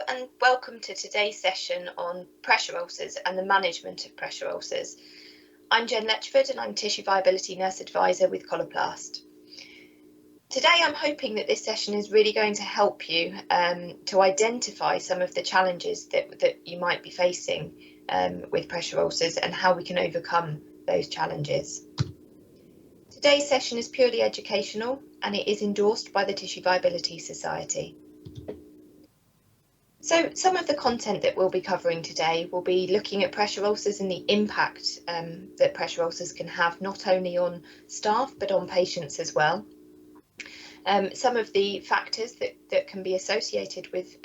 and welcome to today's session on pressure ulcers and the management of pressure ulcers. I'm Jen Letchford and I'm Tissue Viability Nurse Advisor with Coloplast. Today I'm hoping that this session is really going to help you to identify some of the challenges that you might be facing with pressure ulcers and how we can overcome those challenges. Today's session is purely educational and it is endorsed by the Tissue Viability Society. So some of the content that we'll be covering today will be looking at pressure ulcers and the impact that pressure ulcers can have not only on staff but on patients as well. Some of the factors that can be associated with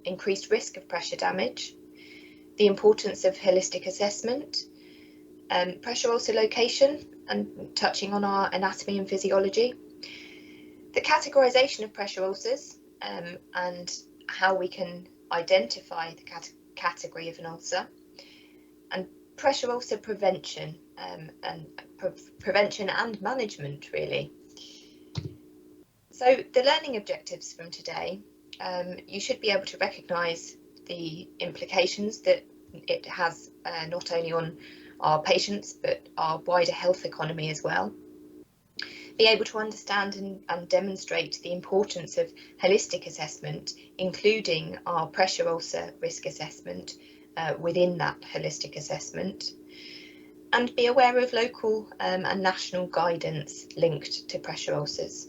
increased risk of pressure damage, the importance of holistic assessment, pressure ulcer location and touching on our anatomy and physiology, the categorisation of pressure ulcers and how we can identify the category of an ulcer, and pressure ulcer prevention prevention and management really. So the learning objectives from today, you should be able to recognise the implications that it has not only on our patients but our wider health economy as well. Be able to understand and demonstrate the importance of holistic assessment, including our pressure ulcer risk assessment within that holistic assessment, and be aware of local and national guidance linked to pressure ulcers.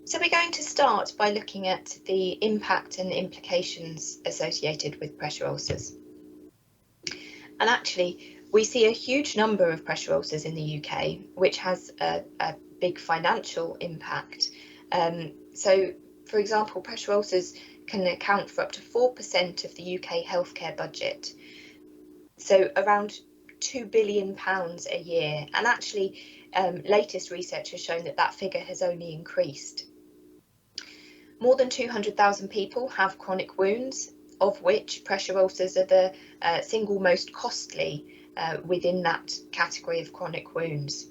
So we're going to start by looking at the impact and implications associated with pressure ulcers. And actually, we see a huge number of pressure ulcers in the UK, which has a big financial impact. So, for example, pressure ulcers can account for up to 4% of the UK healthcare budget. So around £2 billion a year. And actually, latest research has shown that that figure has only increased. More than 200,000 people have chronic wounds, of which pressure ulcers are the single most costly within that category of chronic wounds.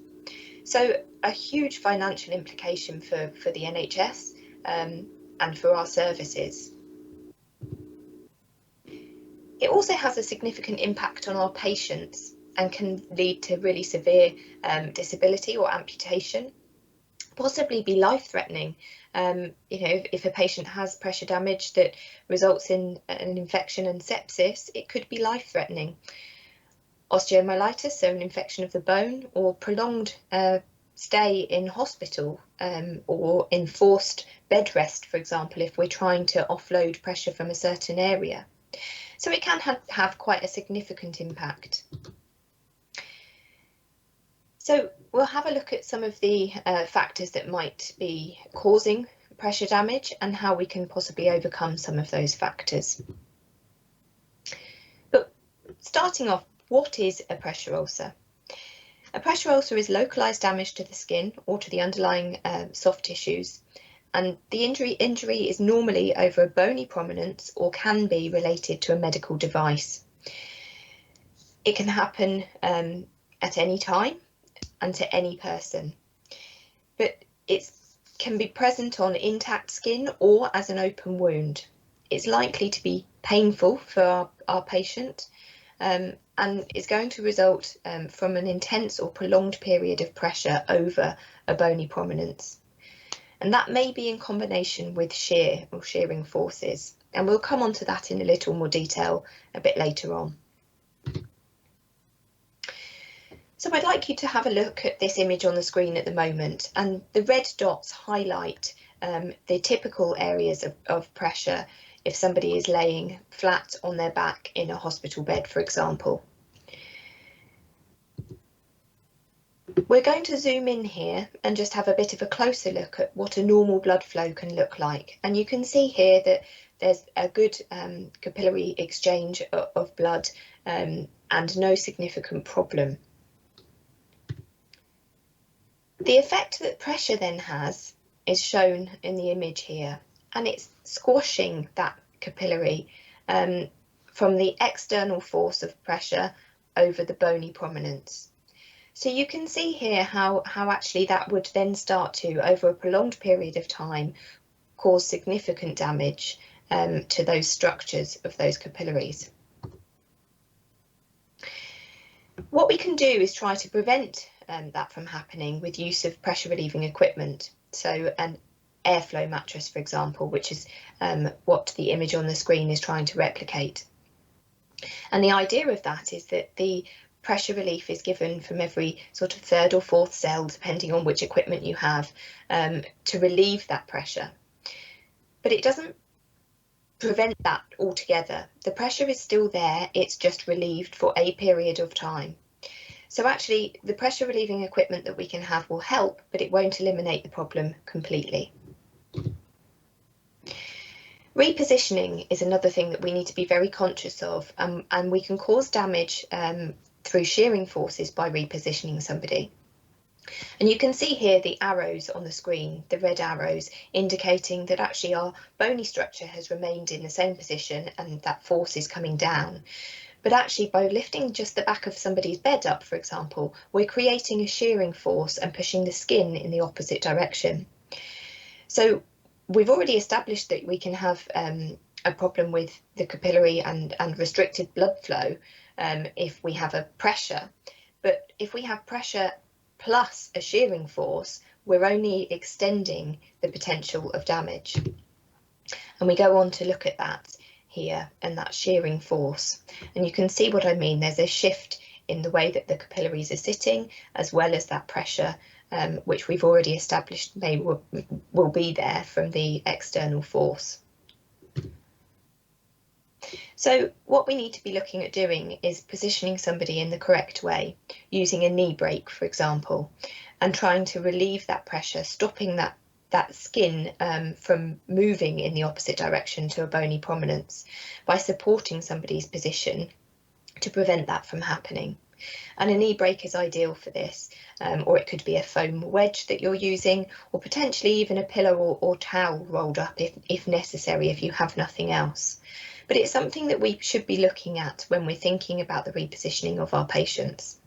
So a huge financial implication for the NHS and for our services. It also has a significant impact on our patients and can lead to really severe disability or amputation, possibly be life-threatening. If a patient has pressure damage that results in an infection and sepsis, it could be life-threatening. Osteomyelitis, so an infection of the bone, or prolonged stay in hospital or enforced bed rest, for example, if we're trying to offload pressure from a certain area. So it can have quite a significant impact. So we'll have a look at some of the factors that might be causing pressure damage and how we can possibly overcome some of those factors. But starting off, what is a pressure ulcer? A pressure ulcer is localised damage to the skin or to the underlying soft tissues, and the injury is normally over a bony prominence or can be related to a medical device. It can happen at any time and to any person, but it can be present on intact skin or as an open wound. It's likely to be painful for our patient and is going to result from an intense or prolonged period of pressure over a bony prominence. And that may be in combination with shear or shearing forces. And we'll come on to that in a little more detail a bit later on. So I'd like you to have a look at this image on the screen at the moment, and the red dots highlight the typical areas of pressure if somebody is laying flat on their back in a hospital bed, for example. We're going to zoom in here and just have a bit of a closer look at what a normal blood flow can look like. And you can see here that there's a good capillary exchange of blood and no significant problem. The effect that pressure then has is shown in the image here, and it's squashing that capillary from the external force of pressure over the bony prominence. So you can see here how actually that would then start to, over a prolonged period of time, cause significant damage to those structures of those capillaries. What we can do is try to prevent that from happening with use of pressure relieving equipment. So an airflow mattress, for example, which is what the image on the screen is trying to replicate. And the idea of that is that the pressure relief is given from every sort of third or fourth cell, depending on which equipment you have, to relieve that pressure. But it doesn't prevent that altogether. The pressure is still there, it's just relieved for a period of time. So actually, the pressure relieving equipment that we can have will help, but it won't eliminate the problem completely. Repositioning is another thing that we need to be very conscious of, and we can cause damage through shearing forces by repositioning somebody. And you can see here the arrows on the screen, the red arrows, indicating that actually our bony structure has remained in the same position and that force is coming down. But actually, by lifting just the back of somebody's bed up, for example, we're creating a shearing force and pushing the skin in the opposite direction. So we've already established that we can have a problem with the capillary and restricted blood flow if we have a pressure. But if we have pressure plus a shearing force, we're only extending the potential of damage. And we go on to look at that here and that shearing force. And you can see what I mean. There's a shift in the way that the capillaries are sitting, as well as that pressure, which we've already established will be there from the external force. So what we need to be looking at doing is positioning somebody in the correct way, using a knee break, for example, and trying to relieve that pressure, stopping that skin from moving in the opposite direction to a bony prominence by supporting somebody's position to prevent that from happening. And a knee break is ideal for this, or it could be a foam wedge that you're using, or potentially even a pillow or towel rolled up if necessary, if you have nothing else. But it's something that we should be looking at when we're thinking about the repositioning of our patients.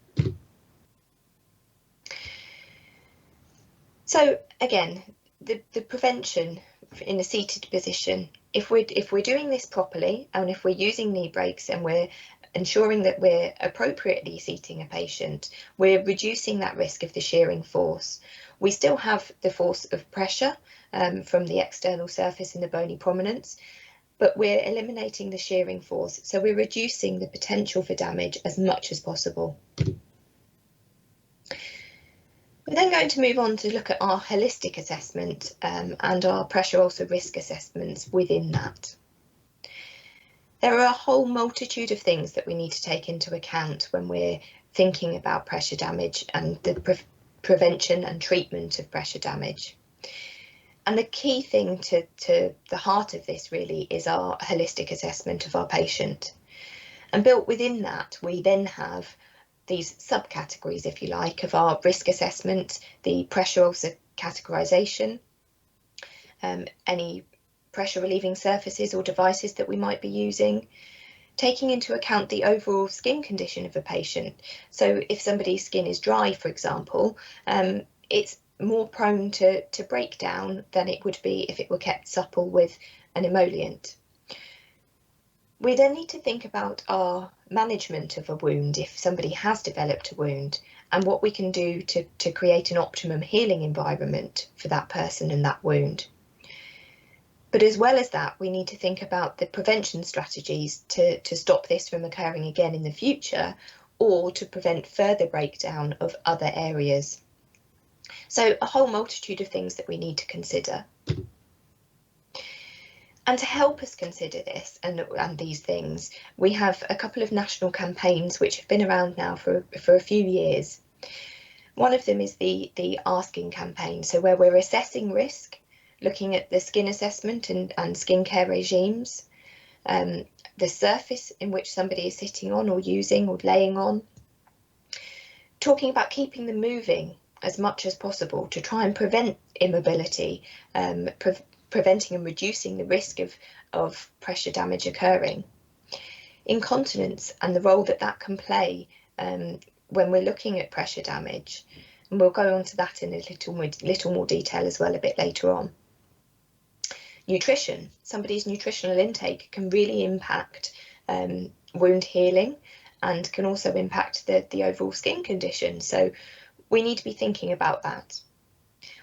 So again, the prevention in a seated position, if we're doing this properly, and if we're using knee breaks and we're ensuring that we're appropriately seating a patient, we're reducing that risk of the shearing force. We still have the force of pressure from the external surface in the bony prominence, but we're eliminating the shearing force, so we're reducing the potential for damage as much as possible. We're then going to move on to look at our holistic assessment and our pressure ulcer risk assessments within that. There are a whole multitude of things that we need to take into account when we're thinking about pressure damage and the prevention and treatment of pressure damage. And the key thing to the heart of this really is our holistic assessment of our patient. And built within that, we then have these subcategories, if you like, of our risk assessment, the pressure ulcer categorisation, any pressure relieving surfaces or devices that we might be using, taking into account the overall skin condition of a patient. So if somebody's skin is dry, for example, it's more prone to break down than it would be if it were kept supple with an emollient. We then need to think about our management of a wound if somebody has developed a wound, and what we can do to create an optimum healing environment for that person and that wound. But as well as that, we need to think about the prevention strategies to stop this from occurring again in the future, or to prevent further breakdown of other areas. So a whole multitude of things that we need to consider. And to help us consider this and these things, we have a couple of national campaigns which have been around now for a few years. One of them is the Asking campaign, so where we're assessing risk, looking at the skin assessment and skincare regimes, the surface in which somebody is sitting on or using or laying on, talking about keeping them moving as much as possible to try and prevent immobility, preventing and reducing the risk of pressure damage occurring. Incontinence and the role that can play when we're looking at pressure damage. And we'll go on to that in a little more detail as well a bit later on. nutrition. Somebody's nutritional intake can really impact wound healing and can also impact the overall skin condition. So we need to be thinking about that.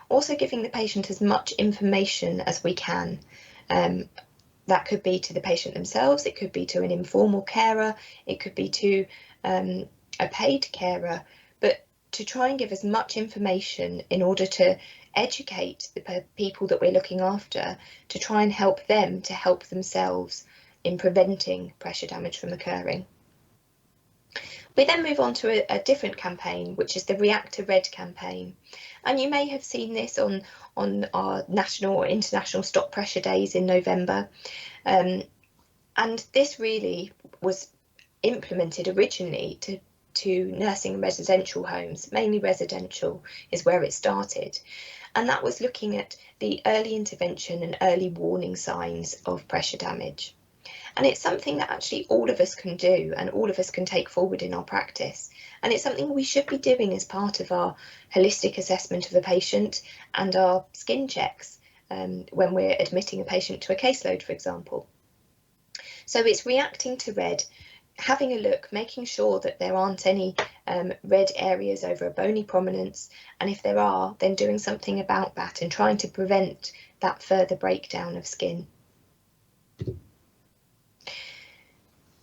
Also giving the patient as much information as we can. That could be to the patient themselves, it could be to an informal carer, it could be to a paid carer, but to try and give as much information in order to educate the people that we're looking after, to try and help them to help themselves in preventing pressure damage from occurring. We then move on to a different campaign, which is the React to Red campaign. And you may have seen this on our national or international Stop Pressure Days in November. And this really was implemented originally to nursing and residential homes, mainly residential is where it started. And that was looking at the early intervention and early warning signs of pressure damage. And it's something that actually all of us can do and all of us can take forward in our practice. And it's something we should be doing as part of our holistic assessment of a patient and our skin checks when we're admitting a patient to a caseload, for example. So it's reacting to red, having a look, making sure that there aren't any red areas over a bony prominence. And if there are, then doing something about that and trying to prevent that further breakdown of skin.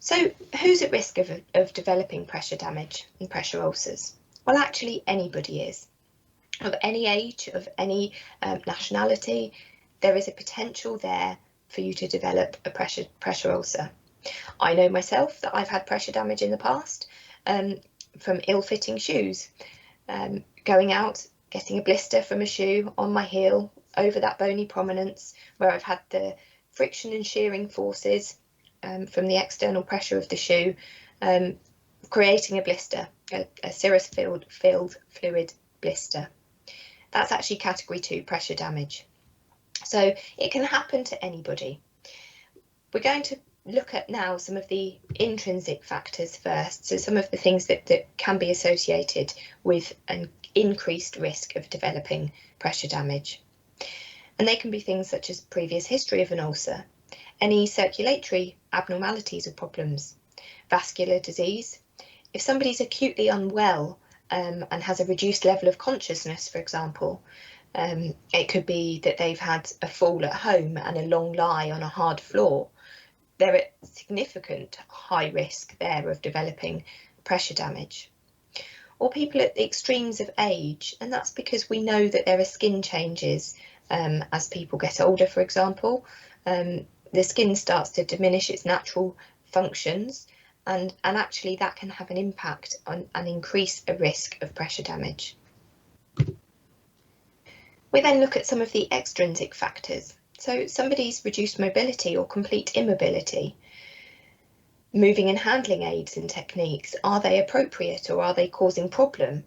So who's at risk of developing pressure damage and pressure ulcers? Well, actually anybody is. Of any age, of any nationality, there is a potential there for you to develop a pressure ulcer. I know myself that I've had pressure damage in the past from ill-fitting shoes. Going out, getting a blister from a shoe on my heel over that bony prominence where I've had the friction and shearing forces from the external pressure of the shoe, creating a blister, a serous-filled fluid blister. That's actually category 2 pressure damage. So it can happen to anybody. We're going to look at now some of the intrinsic factors first, so some of the things that can be associated with an increased risk of developing pressure damage. And they can be things such as previous history of an ulcer, any circulatory abnormalities or problems, vascular disease. If somebody's acutely unwell and has a reduced level of consciousness, for example, it could be that they've had a fall at home and a long lie on a hard floor. They're at significant high risk there of developing pressure damage. Or people at the extremes of age, and that's because we know that there are skin changes as people get older, for example. The skin starts to diminish its natural functions, and actually that can have an impact on and increase a risk of pressure damage. We then look at some of the extrinsic factors. So somebody's reduced mobility or complete immobility. Moving and handling aids and techniques, are they appropriate or are they causing problem?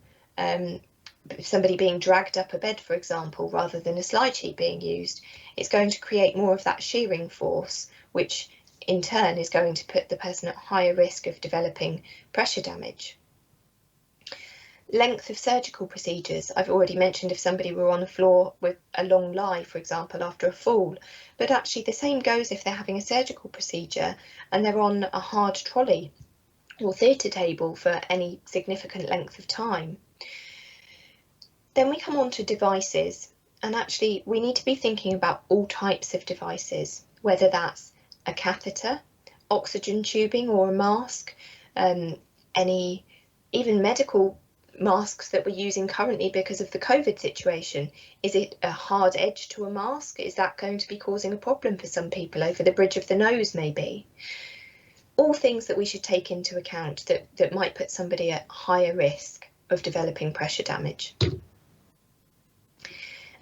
Somebody being dragged up a bed, for example, rather than a slide sheet being used, it's going to create more of that shearing force, which in turn is going to put the person at higher risk of developing pressure damage. Length of surgical procedures. I've already mentioned if somebody were on the floor with a long lie, for example, after a fall, but actually the same goes if they're having a surgical procedure and they're on a hard trolley or theatre table for any significant length of time. Then we come on to devices, and actually we need to be thinking about all types of devices, whether that's a catheter, oxygen tubing or a mask, any even medical masks that we're using currently because of the COVID situation. Is it a hard edge to a mask? Is that going to be causing a problem for some people over the bridge of the nose maybe? All things that we should take into account that might put somebody at higher risk of developing pressure damage.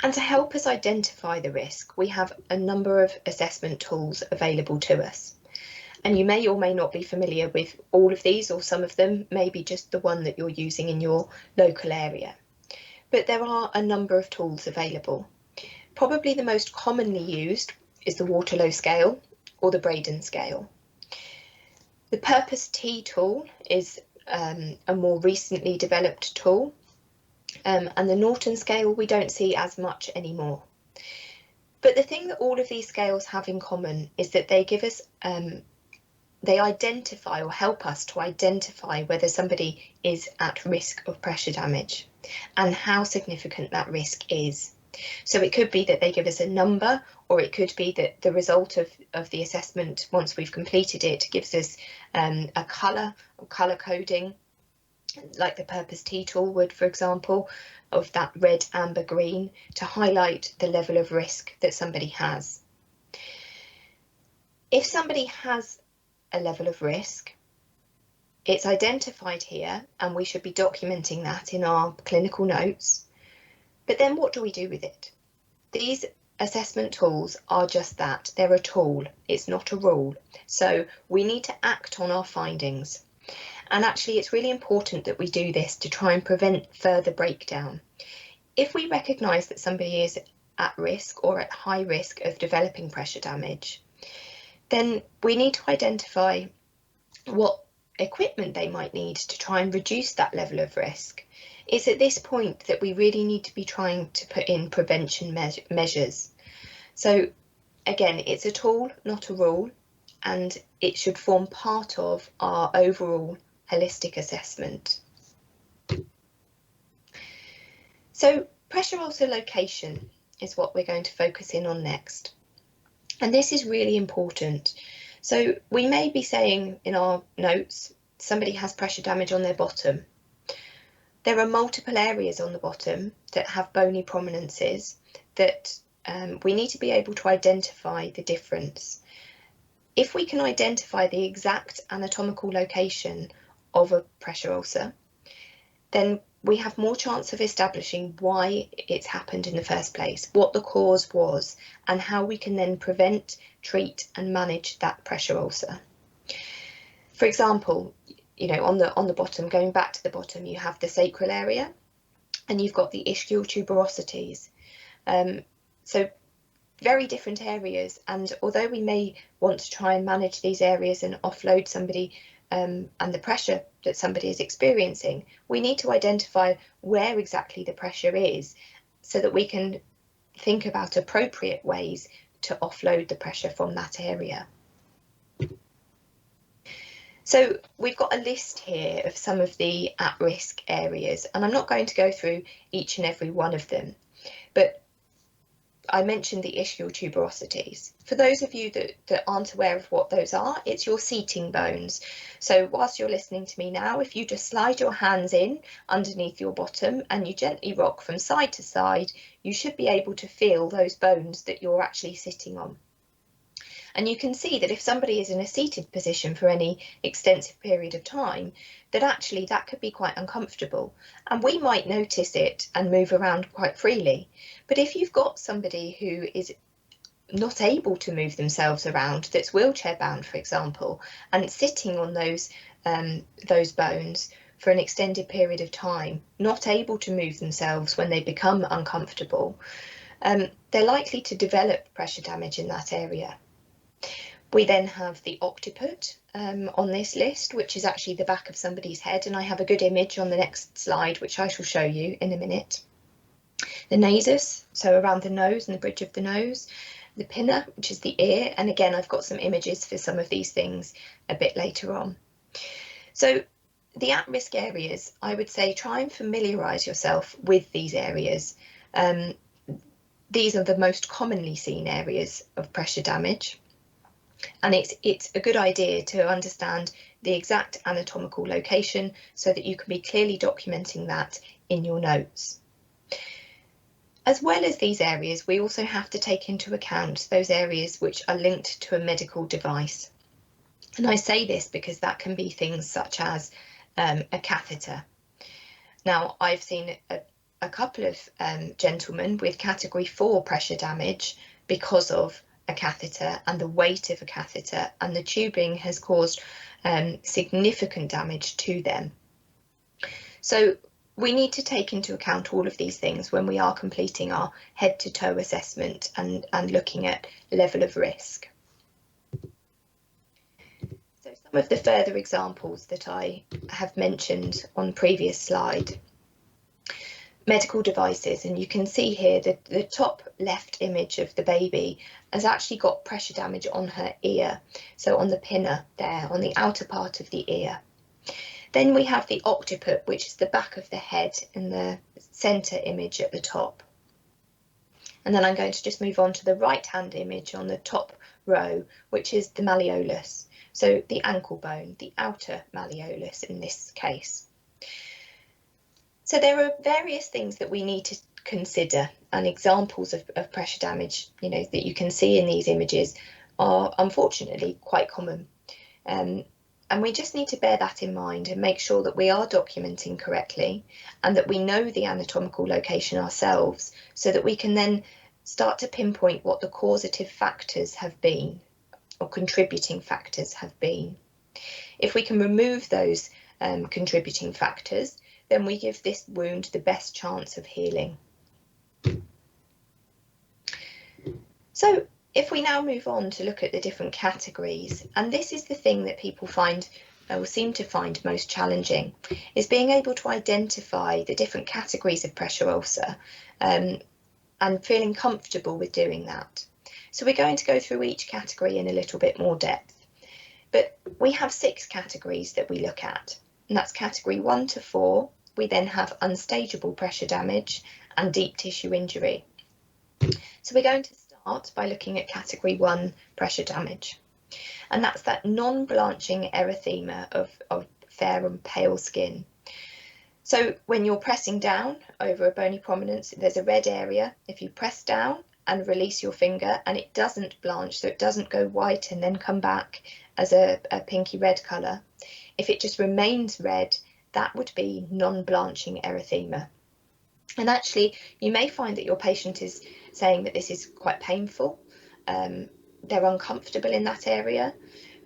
And to help us identify the risk, we have a number of assessment tools available to us. And you may or may not be familiar with all of these, or some of them, maybe just the one that you're using in your local area. But there are a number of tools available. Probably the most commonly used is the Waterlow scale or the Braden scale. The Purpose T tool is a more recently developed tool. And the Norton scale we don't see as much anymore. But the thing that all of these scales have in common is that they give us, they identify or help us to identify whether somebody is at risk of pressure damage and how significant that risk is. So it could be that they give us a number, or it could be that the result of the assessment, once we've completed it, gives us a colour or colour coding, like the Purpose T tool would, for example, of that red, amber, green, to highlight the level of risk that somebody has. If somebody has a level of risk, it's identified here, and we should be documenting that in our clinical notes. But then what do we do with it? These assessment tools are just that. They're a tool. It's not a rule. So we need to act on our findings. And actually, it's really important that we do this to try and prevent further breakdown. If we recognise that somebody is at risk or at high risk of developing pressure damage, then we need to identify what equipment they might need to try and reduce that level of risk. It's at this point that we really need to be trying to put in prevention measures. So again, it's a tool, not a rule, and it should form part of our overall holistic assessment. So pressure ulcer location is what we're going to focus in on next. And this is really important. So we may be saying in our notes, somebody has pressure damage on their bottom. There are multiple areas on the bottom that have bony prominences that we need to be able to identify the difference. If we can identify the exact anatomical location of a pressure ulcer, then we have more chance of establishing why it's happened in the first place, what the cause was, and how we can then prevent, treat, and manage that pressure ulcer. For example, you know, on the bottom, going back to the bottom, you have the sacral area, and you've got the ischial tuberosities. So very different areas, and although we may want to try and manage these areas and offload somebody and the pressure that somebody is experiencing, we need to identify where exactly the pressure is so that we can think about appropriate ways to offload the pressure from that area. So we've got a list here of some of the at-risk areas, and I'm not going to go through each and every one of them, but I mentioned the ischial tuberosities. For those of you that aren't aware of what those are, it's your seating bones. So whilst you're listening to me now, if you just slide your hands in underneath your bottom and you gently rock from side to side, you should be able to feel those bones that you're actually sitting on. And you can see that if somebody is in a seated position for any extensive period of time, that actually that could be quite uncomfortable. And we might notice it and move around quite freely. But if you've got somebody who is not able to move themselves around, that's wheelchair bound, for example, and sitting on those bones for an extended period of time, not able to move themselves when they become uncomfortable, they're likely to develop pressure damage in that area. We then have the occiput on this list, which is actually the back of somebody's head, and I have a good image on the next slide, which I shall show you in a minute. The nasus, so around the nose and the bridge of the nose. The pinna, which is the ear, and again I've got some images for some of these things a bit later on. So the at-risk areas, I would say try and familiarise yourself with these areas. These are the most commonly seen areas of pressure damage. And it's a good idea to understand the exact anatomical location so that you can be clearly documenting that in your notes. As well as these areas, we also have to take into account those areas which are linked to a medical device. And I say this because that can be things such as a catheter. Now, I've seen a couple of gentlemen with category 4 pressure damage because of a catheter and the weight of a catheter, and the tubing has caused significant damage to them. So we need to take into account all of these things when we are completing our head to toe assessment and looking at level of risk. So some of the further examples that I have mentioned on the previous slide. medical devices, and you can see here that the top left image of the baby has actually got pressure damage on her ear, so on the pinna there, on the outer part of the ear. Then we have the occiput, which is the back of the head, in the centre image at the top. And then I'm going to just move on to the right-hand image on the top row, which is the malleolus, so the ankle bone, the outer malleolus in this case. So there are various things that we need to consider, and examples of pressure damage, that you can see in these images are unfortunately quite common. And we just need to bear that in mind and make sure that we are documenting correctly and that we know the anatomical location ourselves, so that we can then start to pinpoint what the causative factors have been, or contributing factors have been. If we can remove those contributing factors, then we give this wound the best chance of healing. So if we now move on to look at the different categories, and this is the thing that people find, or seem to find most challenging, is being able to identify the different categories of pressure ulcer and feeling comfortable with doing that. So we're going to go through each category in a little bit more depth, but we have 6 categories that we look at, and that's category 1 to 4. We then have unstageable pressure damage and deep tissue injury. So we're going to start by looking at category 1 pressure damage, and that's that non-blanching erythema of fair and pale skin. So when you're pressing down over a bony prominence, there's a red area. If you press down and release your finger and it doesn't blanch, so it doesn't go white and then come back as a pinky red colour, if it just remains red, that would be non-blanching erythema. And actually, you may find that your patient is saying that this is quite painful. They're uncomfortable in that area.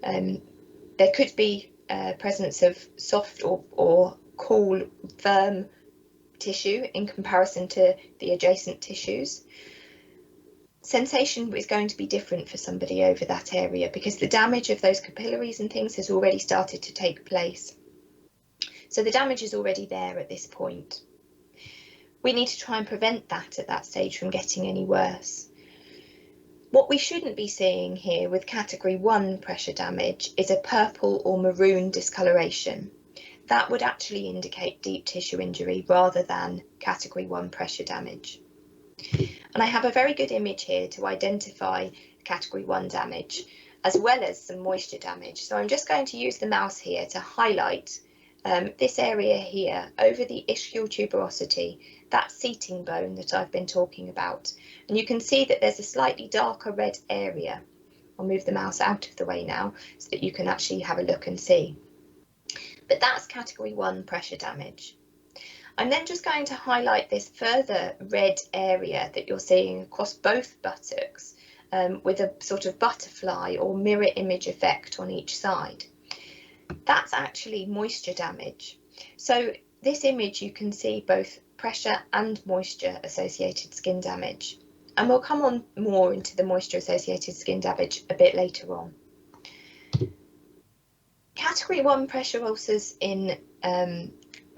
There could be presence of soft or cool, firm tissue in comparison to the adjacent tissues. Sensation is going to be different for somebody over that area because the damage of those capillaries and things has already started to take place. So the damage is already there at this point. We need to try and prevent that at that stage from getting any worse. What we shouldn't be seeing here with category 1 pressure damage is a purple or maroon discoloration. That would actually indicate deep tissue injury rather than category 1 pressure damage. And I have a very good image here to identify category 1 damage, as well as some moisture damage. So I'm just going to use the mouse here to highlight this area here over the ischial tuberosity, that seating bone that I've been talking about. And you can see that there's a slightly darker red area. I'll move the mouse out of the way now so that you can actually have a look and see. But that's category 1 pressure damage. I'm then just going to highlight this further red area that you're seeing across both buttocks with a sort of butterfly or mirror image effect on each side. That's actually moisture damage. So this image, you can see both pressure and moisture associated skin damage. And we'll come on more into the moisture associated skin damage a bit later on. Category 1 pressure ulcers in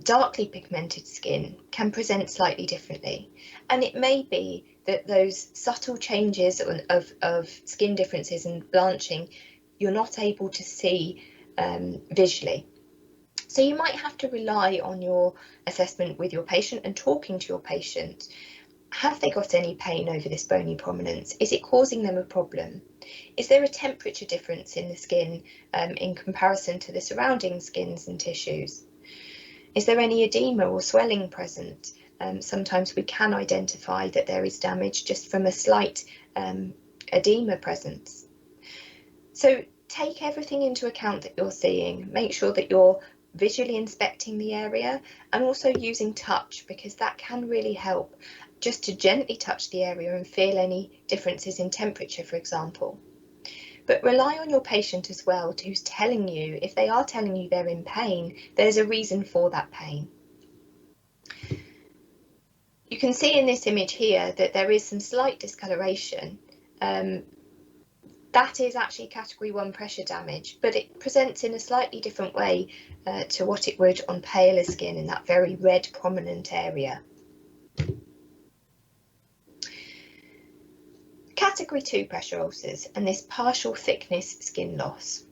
darkly pigmented skin can present slightly differently, and it may be that those subtle changes of skin differences and blanching you're not able to see visually. So you might have to rely on your assessment with your patient and talking to your patient. Have they got any pain over this bony prominence? Is it causing them a problem? Is there a temperature difference in the skin in comparison to the surrounding skins and tissues? Is there any edema or swelling present? Sometimes we can identify that there is damage just from a slight edema presence. So take everything into account that you're seeing. Make sure that you're visually inspecting the area and also using touch, because that can really help, just to gently touch the area and feel any differences in temperature, for example. But rely on your patient as well, who's telling you, if they are telling you they're in pain, there's a reason for that pain. You can see in this image here that there is some slight discoloration. That is actually category 1 pressure damage, but it presents in a slightly different way to what it would on paler skin in that very red prominent area. category 2 pressure ulcers and this partial thickness skin loss.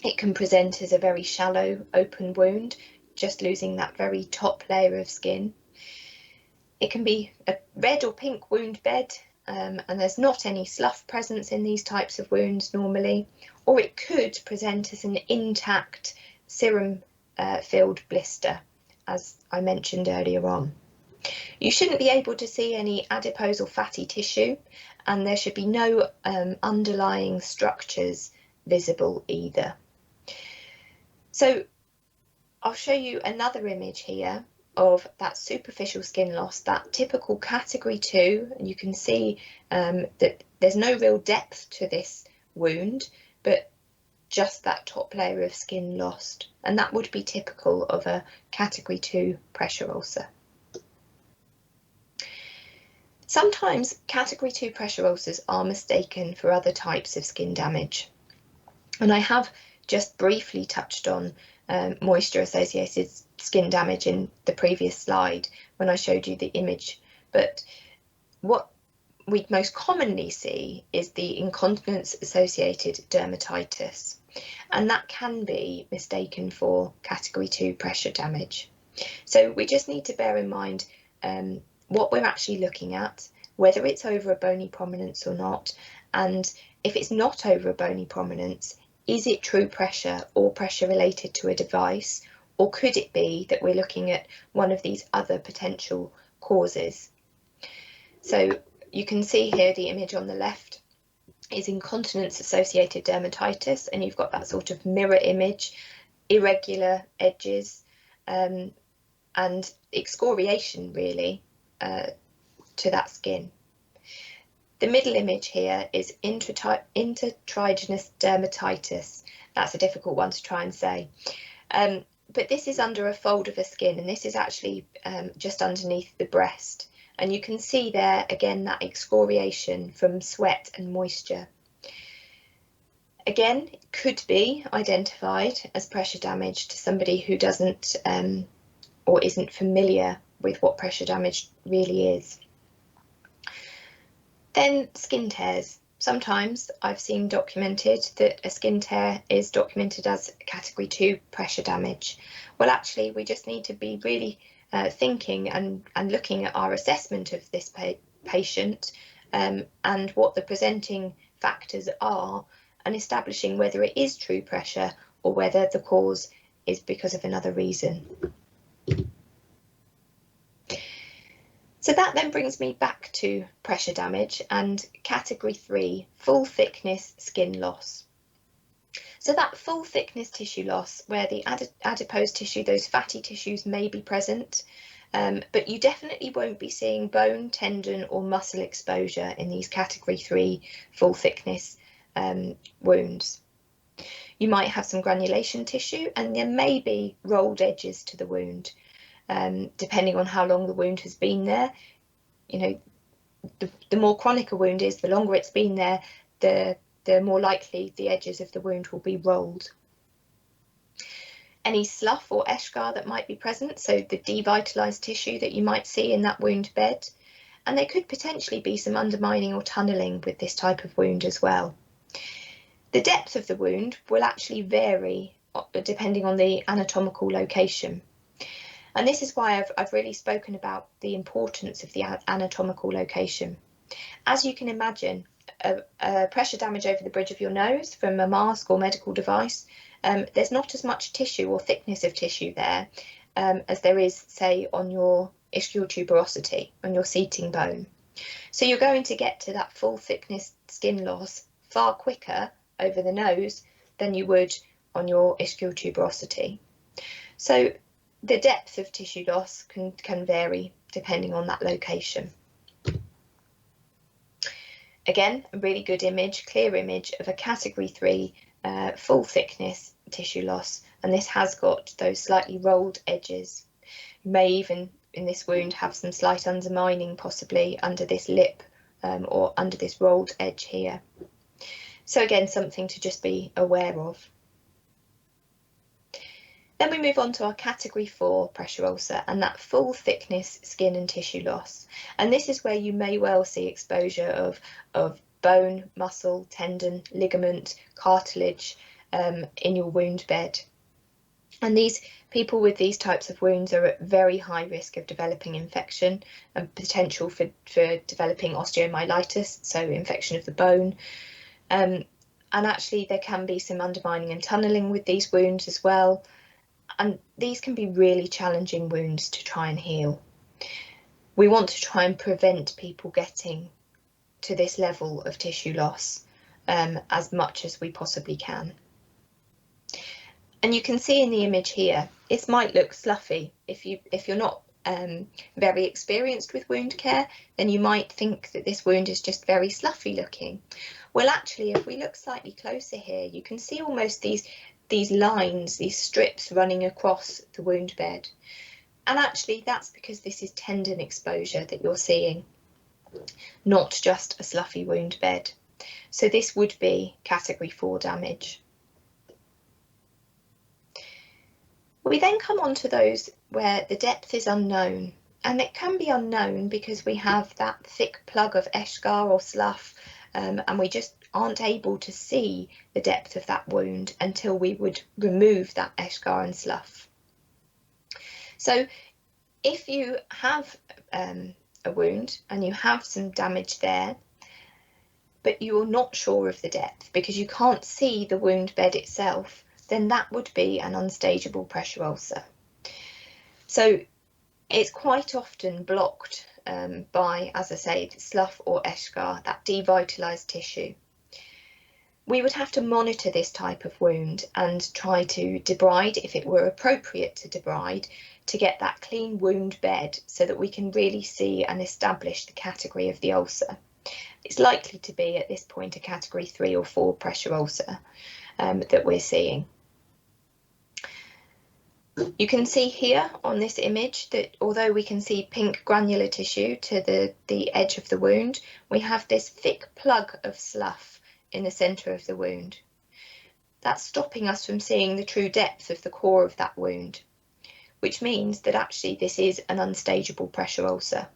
It can present as a very shallow open wound, just losing that very top layer of skin. It can be a red or pink wound bed, and there's not any slough presence in these types of wounds normally, or it could present as an intact serum filled blister, as I mentioned earlier on. You shouldn't be able to see any adipose or fatty tissue, and there should be no underlying structures visible either. So I'll show you another image here of that superficial skin loss, that typical category 2, and you can see that there's no real depth to this wound, but just that top layer of skin lost, and that would be typical of a category 2 pressure ulcer. Sometimes category 2 pressure ulcers are mistaken for other types of skin damage, and I have just briefly touched on moisture associated skin damage in the previous slide when I showed you the image, but what we most commonly see is the incontinence associated dermatitis, and that can be mistaken for category 2 pressure damage. So we just need to bear in mind what we're actually looking at, whether it's over a bony prominence or not, and if it's not over a bony prominence, is it true pressure or pressure related to a device, or could it be that we're looking at one of these other potential causes? So you can see here the image on the left is incontinence associated dermatitis, and you've got that sort of mirror image, irregular edges, and excoriation really to that skin. The middle image here is intertriginous dermatitis. That's a difficult one to try and say. But this is under a fold of the skin, and this is actually just underneath the breast. And you can see there, again, that excoriation from sweat and moisture. Again, it could be identified as pressure damage to somebody who doesn't or isn't familiar with what pressure damage really is. Then skin tears. Sometimes I've seen documented that a skin tear is documented as category 2 pressure damage. Well, actually, we just need to be really thinking and looking at our assessment of this patient and what the presenting factors are, and establishing whether it is true pressure or whether the cause is because of another reason. So that then brings me back to pressure damage and category 3, full thickness skin loss. So that full thickness tissue loss, where the adipose tissue, those fatty tissues may be present, but you definitely won't be seeing bone, tendon or muscle exposure in these category 3 full thickness wounds. You might have some granulation tissue, and there may be rolled edges to the wound. Depending on how long the wound has been there, you know, the more chronic a wound is, the longer it's been there, the more likely the edges of the wound will be rolled. Any slough or eschar that might be present, so the devitalised tissue that you might see in that wound bed, and there could potentially be some undermining or tunnelling with this type of wound as well. The depth of the wound will actually vary depending on the anatomical location. And this is why I've really spoken about the importance of the anatomical location. As you can imagine, a pressure damage over the bridge of your nose from a mask or medical device, there's not as much tissue or thickness of tissue there as there is, say, on your ischial tuberosity, on your seating bone. So you're going to get to that full thickness skin loss far quicker over the nose than you would on your ischial tuberosity. So the depth of tissue loss can vary depending on that location. Again, a really good image, clear image of a category 3 full thickness tissue loss, and this has got those slightly rolled edges. You may even in this wound have some slight undermining possibly under this lip or under this rolled edge here. So again, something to just be aware of. Then we move on to our category 4 pressure ulcer and that full thickness skin and tissue loss. And this is where you may well see exposure of bone, muscle, tendon, ligament, cartilage in your wound bed. And these people with these types of wounds are at very high risk of developing infection and potential for developing osteomyelitis, so infection of the bone. And actually there can be some undermining and tunnelling with these wounds as well. And these can be really challenging wounds to try and heal. We want to try and prevent people getting to this level of tissue loss as much as we possibly can. And you can see in the image here, it might look sloughy. If you're not very experienced with wound care, then you might think that this wound is just very sloughy looking. Well, actually, if we look slightly closer here, you can see almost these lines, these strips running across the wound bed. And actually, that's because this is tendon exposure that you're seeing, not just a sloughy wound bed. So this would be category 4 damage. We then come on to those where the depth is unknown, and it can be unknown because we have that thick plug of eschar or slough, and we just aren't able to see the depth of that wound until we would remove that eschar and slough. So if you have a wound and you have some damage there, but you're not sure of the depth because you can't see the wound bed itself, then that would be an unstageable pressure ulcer. So it's quite often blocked by, as I say, slough or eschar, that devitalised tissue. We would have to monitor this type of wound and try to debride, if it were appropriate to debride, to get that clean wound bed so that we can really see and establish the category of the ulcer. It's likely to be at this point a category 3 or 4 pressure ulcer that we're seeing. You can see here on this image that although we can see pink granular tissue to the edge of the wound, we have this thick plug of slough in the centre of the wound. That's stopping us from seeing the true depth of the core of that wound, which means that actually this is an unstageable pressure ulcer.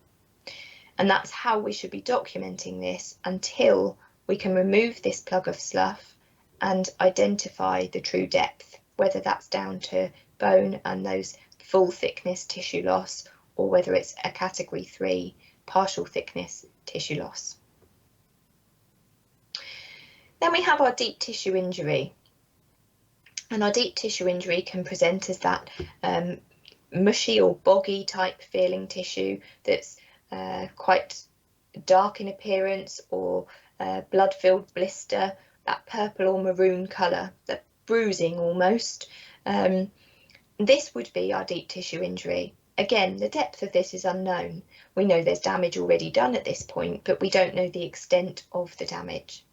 And that's how we should be documenting this until we can remove this plug of slough and identify the true depth, whether that's down to bone and those full thickness tissue loss, or whether it's a category 3 partial thickness tissue loss. Then we have our deep tissue injury. And our deep tissue injury can present as that mushy or boggy type feeling tissue that's quite dark in appearance, or blood-filled blister, that purple or maroon colour, that bruising almost. This would be our deep tissue injury. Again, the depth of this is unknown. We know there's damage already done at this point, but we don't know the extent of the damage.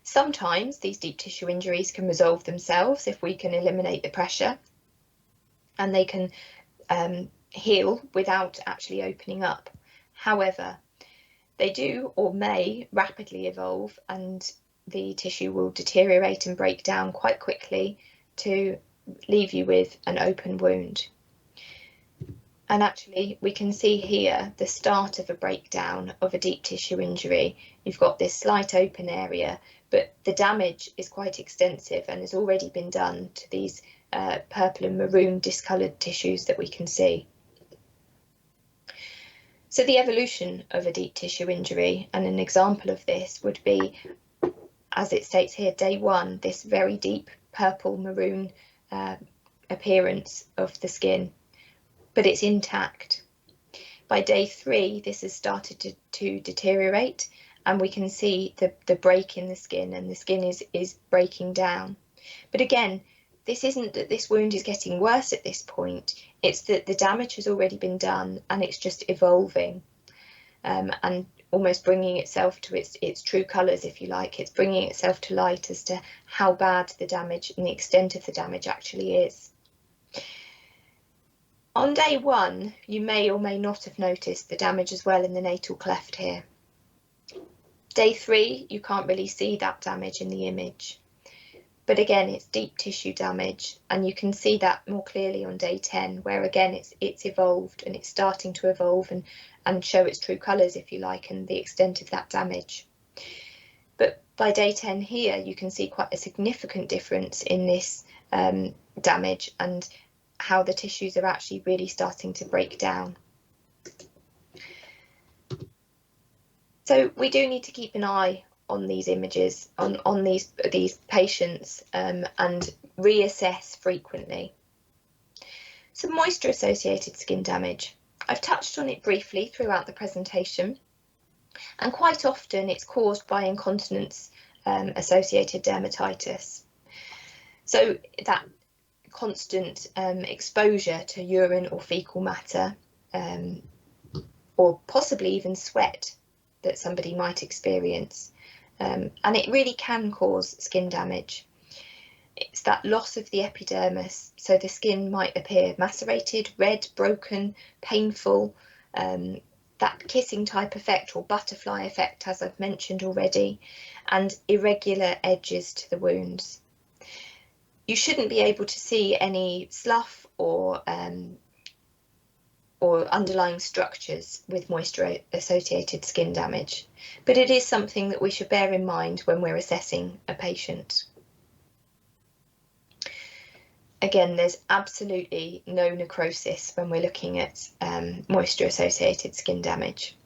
Sometimes these deep tissue injuries can resolve themselves if we can eliminate the pressure, and they can heal without actually opening up. However, they do or may rapidly evolve, and the tissue will deteriorate and break down quite quickly to leave you with an open wound. And actually we can see here the start of a breakdown of a deep tissue injury. You've got this slight open area, but the damage is quite extensive and has already been done to these purple and maroon discoloured tissues that we can see. So the evolution of a deep tissue injury, and an example of this would be, as it states here, day 1, this very deep purple maroon appearance of the skin, but it's intact. By day 3, this has started to deteriorate, and we can see the break in the skin, and the skin is breaking down. But again, this isn't that this wound is getting worse at this point, it's that the damage has already been done and it's just evolving and almost bringing itself to its true colours, if you like. It's bringing itself to light as to how bad the damage and the extent of the damage actually is. On day 1, you may or may not have noticed the damage as well in the natal cleft here. Day 3, you can't really see that damage in the image. But again, it's deep tissue damage, and you can see that more clearly on day 10, where again it's evolved and it's starting to evolve and show its true colours, if you like, and the extent of that damage. But by day 10 here, you can see quite a significant difference in this damage and how the tissues are actually really starting to break down. So we do need to keep an eye on these images, on these patients, and reassess frequently. So moisture-associated skin damage. I've touched on it briefly throughout the presentation, and quite often it's caused by incontinence associated dermatitis. So that constant exposure to urine or fecal matter, or possibly even sweat that somebody might experience, and it really can cause skin damage. It's that loss of the epidermis, so the skin might appear macerated, red, broken, painful, that kissing type effect or butterfly effect, as I've mentioned already, and irregular edges to the wounds. You shouldn't be able to see any slough or underlying structures with moisture-associated skin damage, but it is something that we should bear in mind when we're assessing a patient. Again, there's absolutely no necrosis when we're looking at moisture-associated skin damage.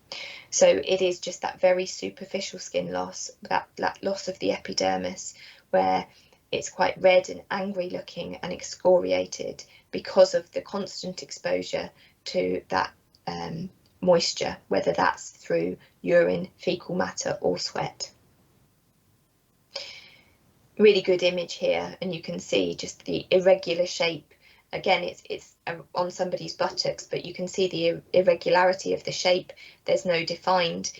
So it is just that very superficial skin loss, that loss of the epidermis, where it's quite red and angry looking and excoriated because of the constant exposure to that moisture, whether that's through urine, fecal matter or sweat. Really good image here, and you can see just the irregular shape. Again, it's on somebody's buttocks, but you can see the irregularity of the shape. There's no defined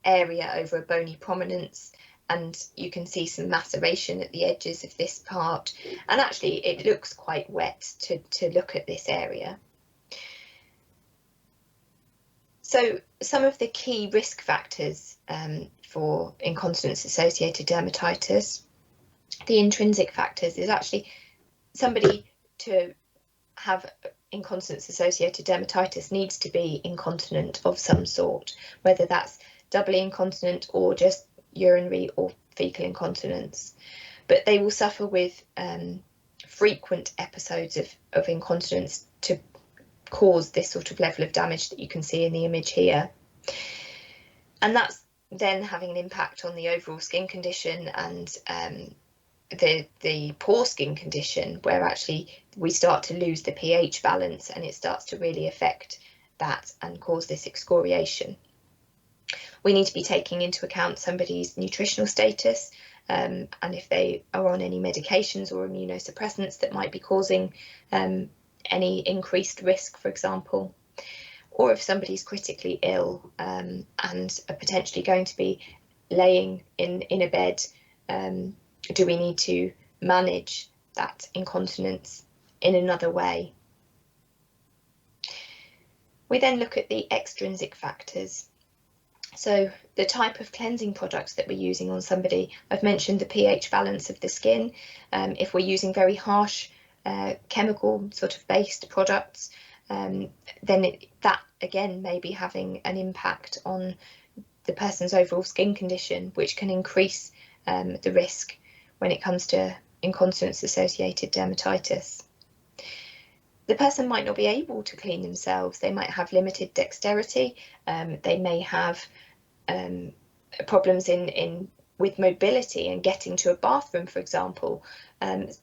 area over a bony prominence, and you can see some maceration at the edges of this part, and actually it looks quite wet to look at this area. So some of the key risk factors for incontinence-associated dermatitis, the intrinsic factors, is actually somebody to have incontinence-associated dermatitis needs to be incontinent of some sort, whether that's doubly incontinent or just urinary or fecal incontinence. But they will suffer with frequent episodes of incontinence to cause this sort of level of damage that you can see in the image here. And that's then having an impact on the overall skin condition and the poor skin condition, where actually we start to lose the pH balance and it starts to really affect that and cause this excoriation. We need to be taking into account somebody's nutritional status, and if they are on any medications or immunosuppressants that might be causing any increased risk, for example, or if somebody's critically ill and are potentially going to be laying in a bed, do we need to manage that incontinence in another way? We then look at the extrinsic factors. So the type of cleansing products that we're using on somebody. I've mentioned the pH balance of the skin. If we're using very harsh chemical sort of based products, then that again may be having an impact on the person's overall skin condition, which can increase the risk when it comes to incontinence-associated dermatitis. The person might not be able to clean themselves. They might have limited dexterity. They may have problems with mobility and getting to a bathroom, for example.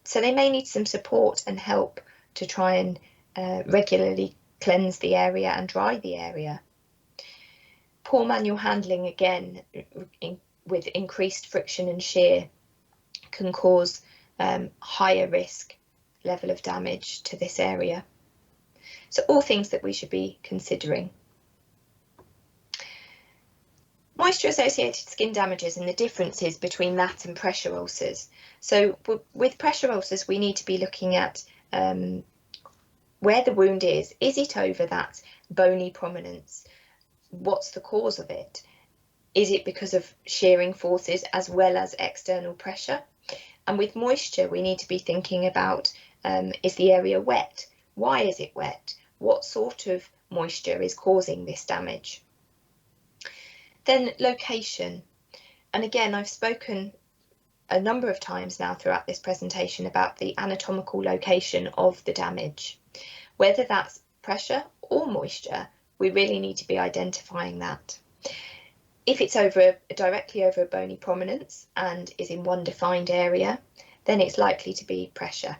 So they may need some support and help to try and regularly cleanse the area and dry the area. Poor manual handling, again, with increased friction and shear, can cause higher risk level of damage to this area. So all things that we should be considering. Moisture-associated skin damages and the differences between that and pressure ulcers. So with pressure ulcers, we need to be looking at where the wound is. Is it over that bony prominence? What's the cause of it? Is it because of shearing forces as well as external pressure? And with moisture, we need to be thinking about, is the area wet? Why is it wet? What sort of moisture is causing this damage? Then location. And again, I've spoken a number of times now throughout this presentation about the anatomical location of the damage. Whether that's pressure or moisture, we really need to be identifying that. If it's directly over a bony prominence and is in one defined area, then it's likely to be pressure.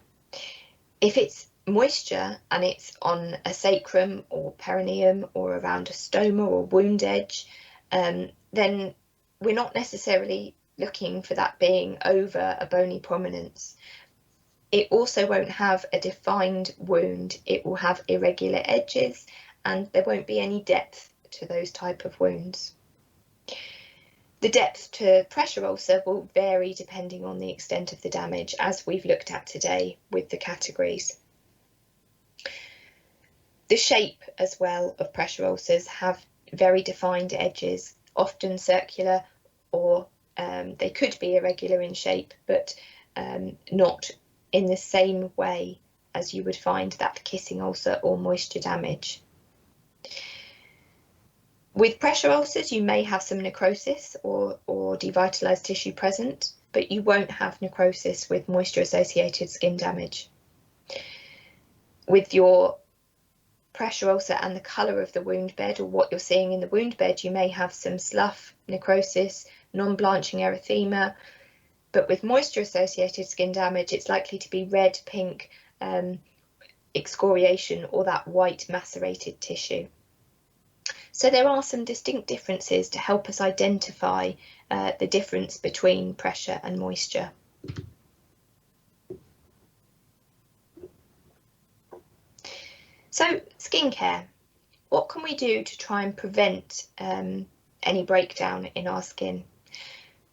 If it's moisture and it's on a sacrum or perineum or around a stoma or wound edge, then we're not necessarily looking for that being over a bony prominence. It also won't have a defined wound. It will have irregular edges and there won't be any depth to those type of wounds. The depth to pressure ulcer will vary depending on the extent of the damage, as we've looked at today with the categories. The shape as well of pressure ulcers have very defined edges, often circular, or they could be irregular in shape, but not in the same way as you would find that kissing ulcer or moisture damage. With pressure ulcers, you may have some necrosis or devitalised tissue present, but you won't have necrosis with moisture-associated skin damage. With your pressure ulcer and the colour of the wound bed, or what you're seeing in the wound bed, you may have some slough, necrosis, non-blanching erythema, but with moisture-associated skin damage, it's likely to be red, pink, excoriation, or that white macerated tissue. So there are some distinct differences to help us identify the difference between pressure and moisture. So skincare, what can we do to try and prevent any breakdown in our skin?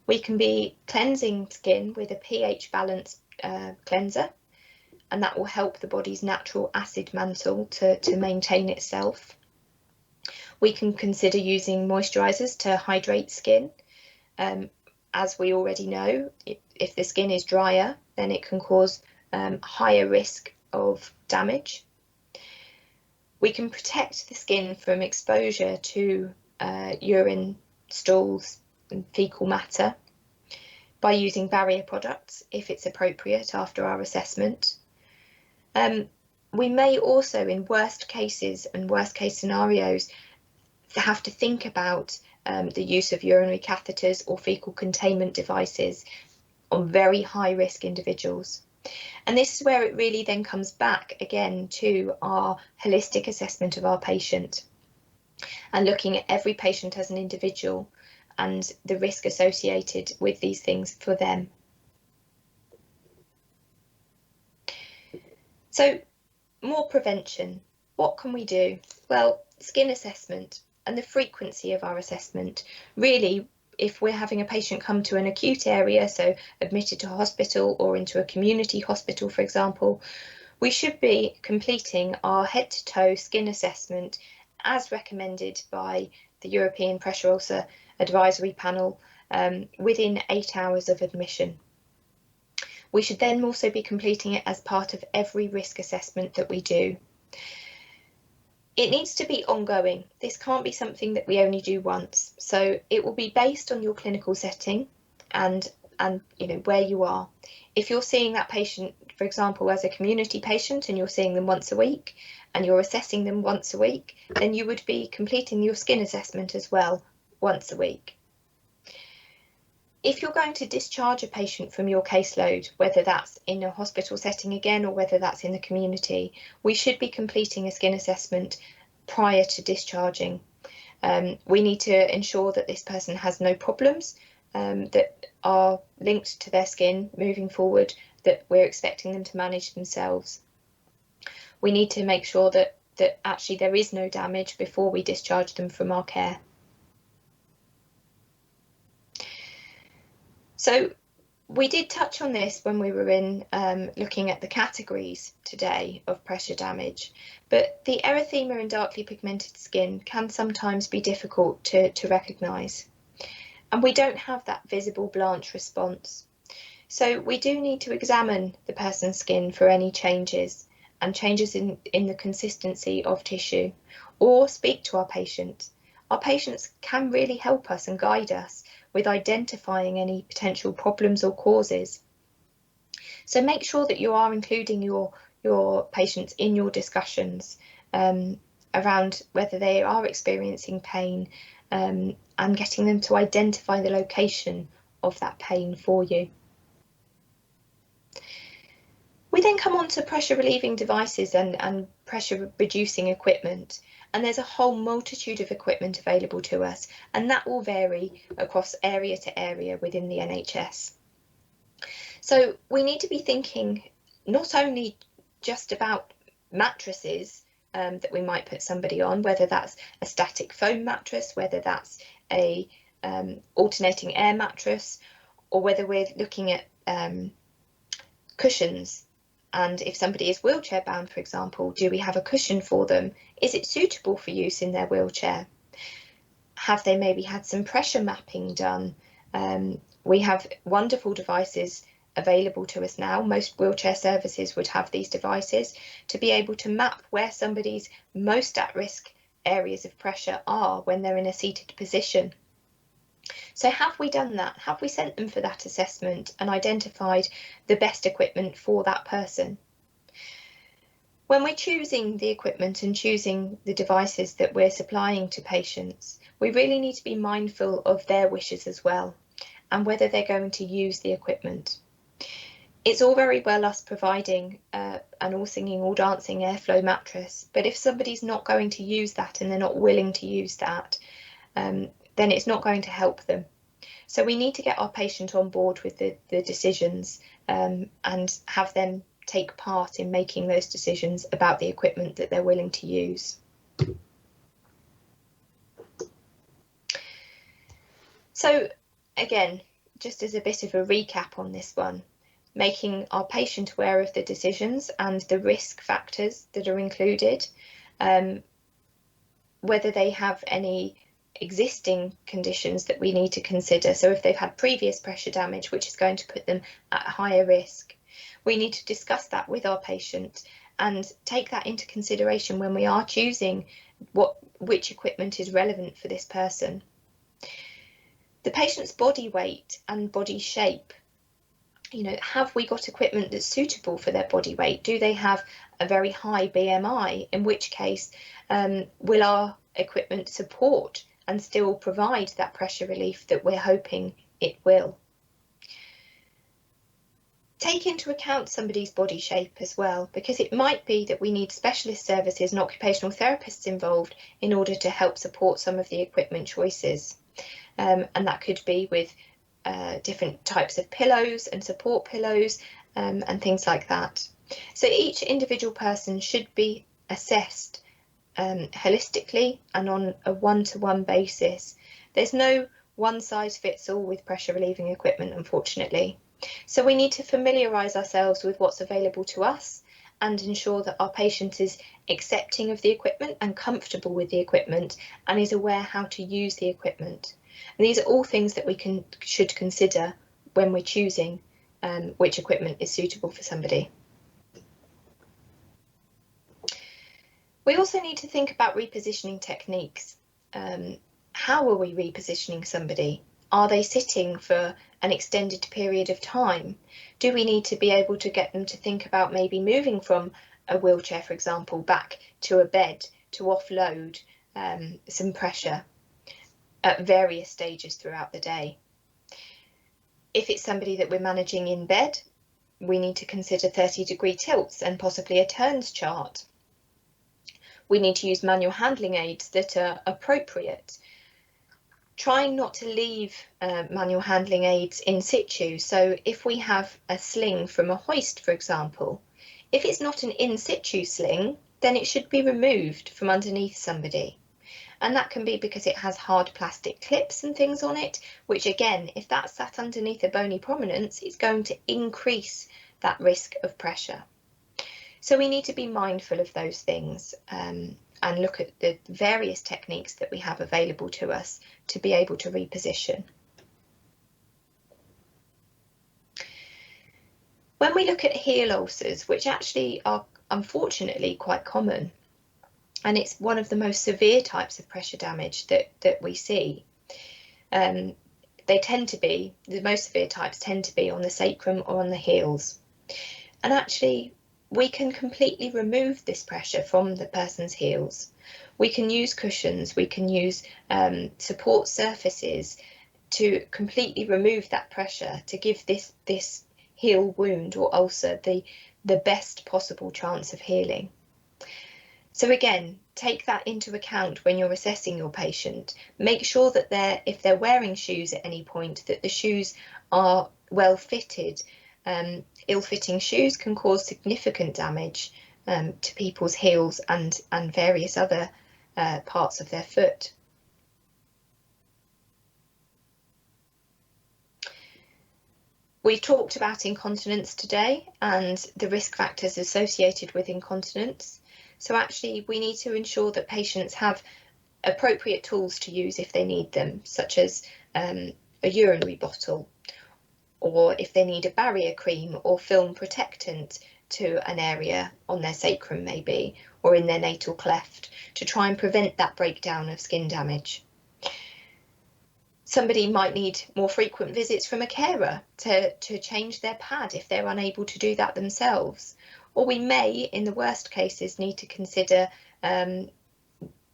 We can be cleansing skin with a pH balanced cleanser, and that will help the body's natural acid mantle to maintain itself. We can consider using moisturisers to hydrate skin. As we already know, if the skin is drier, then it can cause higher risk of damage. We can protect the skin from exposure to urine, stools and faecal matter by using barrier products if it's appropriate after our assessment. We may also, in worst cases and worst case scenarios, have to think about the use of urinary catheters or fecal containment devices on very high risk individuals. And this is where it really then comes back again to our holistic assessment of our patient and looking at every patient as an individual and the risk associated with these things for them. So more prevention, what can we do? Well, skin assessment and the frequency of our assessment. Really, if we're having a patient come to an acute area, so admitted to hospital or into a community hospital, for example, we should be completing our head to toe skin assessment as recommended by the European Pressure Ulcer Advisory Panel within 8 hours of admission. We should then also be completing it as part of every risk assessment that we do. It needs to be ongoing. This can't be something that we only do once. So it will be based on your clinical setting and where you are. If you're seeing that patient, for example, as a community patient and you're seeing them once a week and you're assessing them once a week, then you would be completing your skin assessment as well once a week. If you're going to discharge a patient from your caseload, whether that's in a hospital setting again, or whether that's in the community, we should be completing a skin assessment prior to discharging. We need to ensure that this person has no problems that are linked to their skin moving forward, that we're expecting them to manage themselves. We need to make sure that actually there is no damage before we discharge them from our care. So we did touch on this when we were in looking at the categories today of pressure damage, but the erythema in darkly pigmented skin can sometimes be difficult to recognise, and we don't have that visible blanch response. So we do need to examine the person's skin for any changes and changes in the consistency of tissue, or speak to our patient, our patients can really help us and guide us with identifying any potential problems or causes. So make sure that you are including your patients in your discussions around whether they are experiencing pain, and getting them to identify the location of that pain for you. We then come on to pressure relieving devices and pressure reducing equipment, and there's a whole multitude of equipment available to us, and that will vary across area to area within the NHS. So we need to be thinking not only just about mattresses that we might put somebody on, whether that's a static foam mattress, whether that's a alternating air mattress, or whether we're looking at cushions. And if somebody is wheelchair bound, for example, do we have a cushion for them? Is it suitable for use in their wheelchair? Have they maybe had some pressure mapping done? We have wonderful devices available to us now. Most wheelchair services would have these devices to be able to map where somebody's most at risk areas of pressure are when they're in a seated position. So have we done that? Have we sent them for that assessment and identified the best equipment for that person? When we're choosing the equipment and choosing the devices that we're supplying to patients, we really need to be mindful of their wishes as well, and whether they're going to use the equipment. It's all very well us providing an all singing, all dancing airflow mattress, but if somebody's not going to use that and they're not willing to use that, then it's not going to help them. So we need to get our patient on board with the decisions and have them take part in making those decisions about the equipment that they're willing to use. So again, just as a bit of a recap on this one, making our patient aware of the decisions and the risk factors that are included, whether they have any existing conditions that we need to consider. So if they've had previous pressure damage, which is going to put them at higher risk, we need to discuss that with our patient and take that into consideration when we are choosing which equipment is relevant for this person. The patient's body weight and body shape. Have we got equipment that's suitable for their body weight? Do they have a very high BMI? In which case, will our equipment support and still provide that pressure relief that we're hoping it will? Take into account somebody's body shape as well, because it might be that we need specialist services and occupational therapists involved in order to help support some of the equipment choices. And that could be with different types of pillows and support pillows and things like that. So each individual person should be assessed holistically and on a one-to-one basis. There's no one size fits all with pressure relieving equipment, unfortunately. So we need to familiarise ourselves with what's available to us and ensure that our patient is accepting of the equipment and comfortable with the equipment and is aware how to use the equipment. And these are all things that we should consider when we're choosing which equipment is suitable for somebody. We also need to think about repositioning techniques. How are we repositioning somebody? Are they sitting for an extended period of time? Do we need to be able to get them to think about maybe moving from a wheelchair, for example, back to a bed to offload some pressure at various stages throughout the day? If it's somebody that we're managing in bed, we need to consider 30-degree tilts and possibly a turns chart. We need to use manual handling aids that are appropriate. Trying not to leave manual handling aids in situ. So if we have a sling from a hoist, for example, if it's not an in situ sling, then it should be removed from underneath somebody. And that can be because it has hard plastic clips and things on it, which again, if that's sat underneath a bony prominence, it's going to increase that risk of pressure. So we need to be mindful of those things and look at the various techniques that we have available to us to be able to reposition. When we look at heel ulcers, which actually are unfortunately quite common, and it's one of the most severe types of pressure damage that we see. They tend to be, the most severe types tend to be on the sacrum or on the heels. And actually, we can completely remove this pressure from the person's heels. We can use cushions, we can use support surfaces to completely remove that pressure, to give this heel wound or ulcer the best possible chance of healing. So again, take that into account when you're assessing your patient. Make sure that if they're wearing shoes at any point, that the shoes are well fitted. Ill-fitting shoes can cause significant damage to people's heels and various other parts of their foot. We've talked about incontinence today and the risk factors associated with incontinence. So actually, we need to ensure that patients have appropriate tools to use if they need them, such as a urinary bottle, or if they need a barrier cream or film protectant to an area on their sacrum maybe, or in their natal cleft, to try and prevent that breakdown of skin damage. Somebody might need more frequent visits from a carer to change their pad if they're unable to do that themselves. Or we may, in the worst cases, need to consider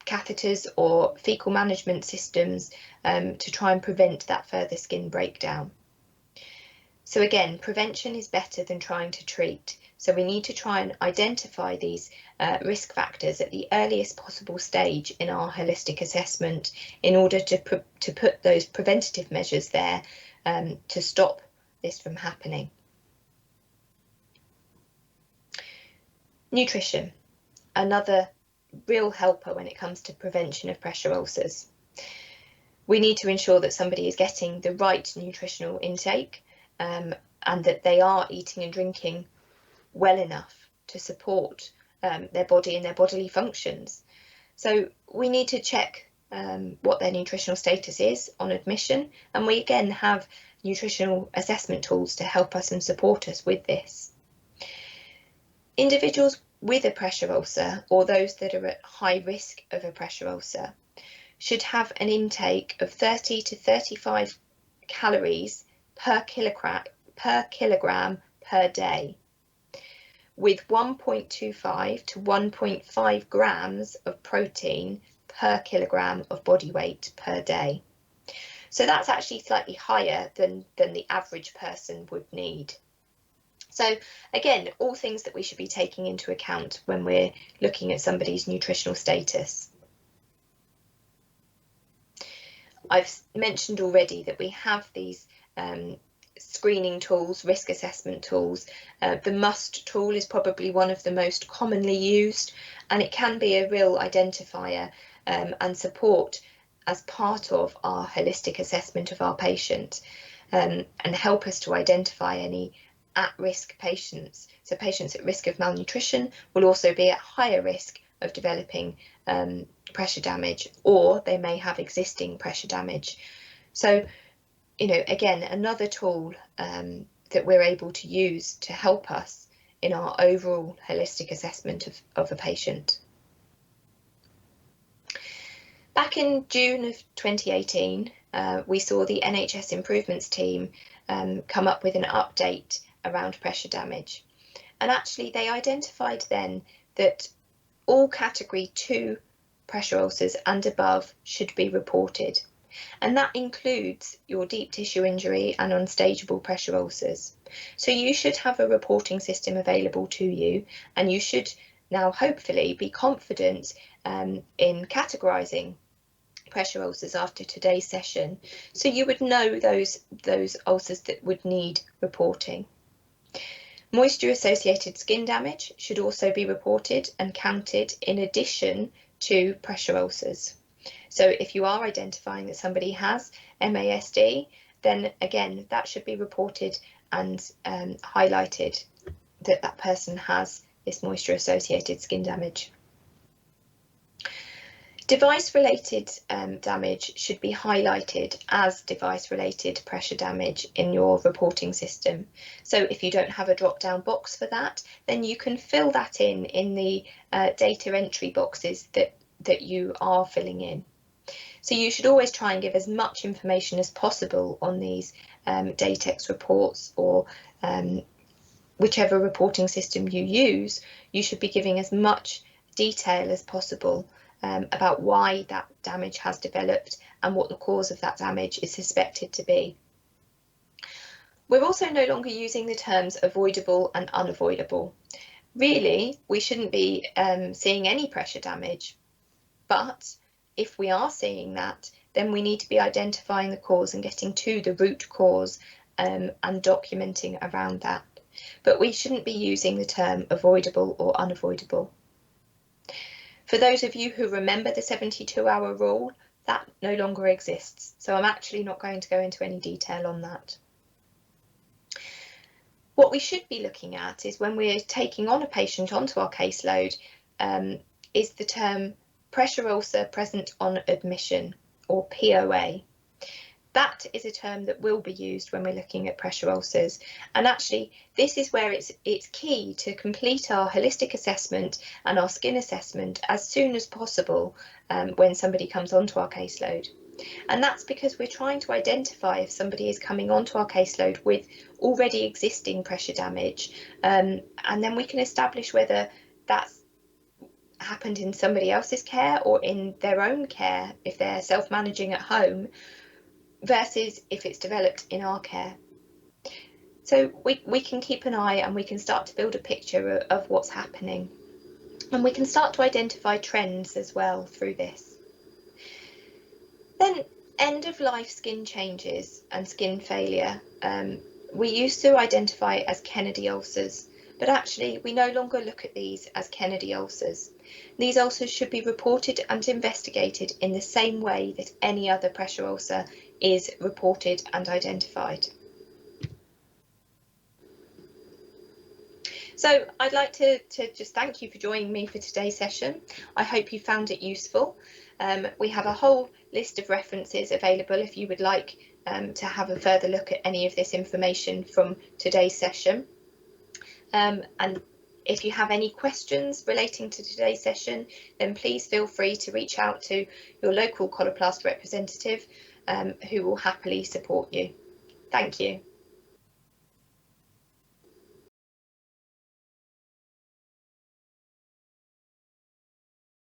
catheters or fecal management systems to try and prevent that further skin breakdown. So again, prevention is better than trying to treat. So we need to try and identify these risk factors at the earliest possible stage in our holistic assessment in order to put those preventative measures there to stop this from happening. Nutrition, another real helper when it comes to prevention of pressure ulcers. We need to ensure that somebody is getting the right nutritional intake and that they are eating and drinking well enough to support their body and their bodily functions. So we need to check what their nutritional status is on admission, and we again have nutritional assessment tools to help us and support us with this. Individuals with a pressure ulcer, or those that are at high risk of a pressure ulcer, should have an intake of 30 to 35 calories per kilogram per day, with 1.25 to 1.5 grams of protein per kilogram of body weight per day. So that's actually slightly higher than the average person would need. So again, all things that we should be taking into account when we're looking at somebody's nutritional status. I've mentioned already that we have these screening tools, risk assessment tools. The MUST tool is probably one of the most commonly used, and it can be a real identifier and support as part of our holistic assessment of our patient and help us to identify any at-risk patients. So patients at risk of malnutrition will also be at higher risk of developing pressure damage, or they may have existing pressure damage. So, you know, again, another tool that we're able to use to help us in our overall holistic assessment of a patient. Back in June of 2018, we saw the NHS Improvements team come up with an update around pressure damage. And actually they identified then that all category 2 pressure ulcers and above should be reported. And that includes your deep tissue injury and unstageable pressure ulcers. So you should have a reporting system available to you, and you should now hopefully be confident in categorising pressure ulcers after today's session. So you would know those ulcers that would need reporting. Moisture associated skin damage should also be reported and counted in addition to pressure ulcers. So if you are identifying that somebody has MASD, then again, that should be reported and highlighted that that person has this moisture associated skin damage. Device-related damage should be highlighted as device-related pressure damage in your reporting system. So if you don't have a drop-down box for that, then you can fill that in the data entry boxes that you are filling in. So you should always try and give as much information as possible on these DATEX reports, or whichever reporting system you use. You should be giving as much detail as possible about why that damage has developed and what the cause of that damage is suspected to be. We're also no longer using the terms avoidable and unavoidable. Really, we shouldn't be seeing any pressure damage, but if we are seeing that, then we need to be identifying the cause and getting to the root cause and documenting around that. But we shouldn't be using the term avoidable or unavoidable. For those of you who remember the 72-hour rule, that no longer exists, so I'm actually not going to go into any detail on that. What we should be looking at is, when we're taking on a patient onto our caseload, is the term pressure ulcer present on admission, or POA. That is a term that will be used when we're looking at pressure ulcers, and actually this is where it's key to complete our holistic assessment and our skin assessment as soon as possible when somebody comes onto our caseload. And that's because we're trying to identify if somebody is coming onto our caseload with already existing pressure damage, and then we can establish whether that's happened in somebody else's care or in their own care if they're self-managing at home, versus if it's developed in our care. So we can keep an eye, and we can start to build a picture of what's happening, and we can start to identify trends as well through this. Then end-of-life skin changes and skin failure, we used to identify as Kennedy ulcers, but actually we no longer look at these as Kennedy ulcers. These ulcers should be reported and investigated in the same way that any other pressure ulcer is reported and identified. So I'd like to just thank you for joining me for today's session. I hope you found it useful. We have a whole list of references available if you would like to have a further look at any of this information from today's session. And if you have any questions relating to today's session, then please feel free to reach out to your local Coloplast representative, who will happily support you. Thank you.